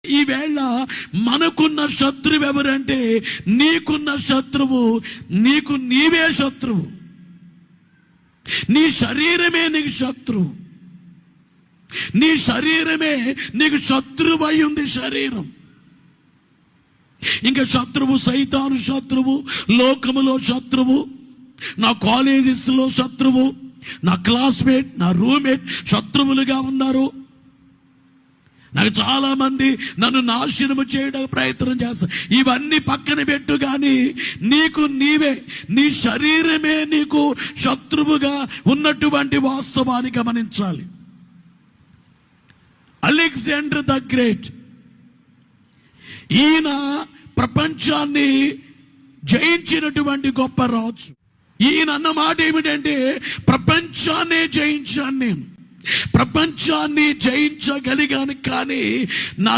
ఈవేళ మనకున్న శత్రువు ఎవరంటే, నీకున్న శత్రువు నీకు నీవే శత్రువు. నీ శరీరమే నీకు శత్రువు. నీ శరీరమే నీకు శత్రువు అయి ఉంది. శరీరం ఇంకా శత్రువు సైతాను శత్రువు, లోకములో శత్రువు, నా కాలేజెస్లో శత్రువు, నా క్లాస్మేట్, నా రూమ్మేట్ శత్రువులుగా ఉన్నారు. నాకు చాలా మంది నన్ను నాశనము చేయడానికి ప్రయత్నం చేస్తారు. ఇవన్నీ పక్కన పెట్టు, కానీ నీకు నీవే, నీ శరీరమే నీకు శత్రువుగా ఉన్నటువంటి వాస్తవాన్ని గమనించాలి. అలెగ్జాండర్ ద గ్రేట్, ఈయన ప్రపంచాన్ని జయించినటువంటి గొప్ప రాజు. ఈయన అన్న మాట ఏమిటంటే, ప్రపంచాన్నే జయించాను నేను, ప్రపంచాన్ని జయించగలిగాను, కానీ నా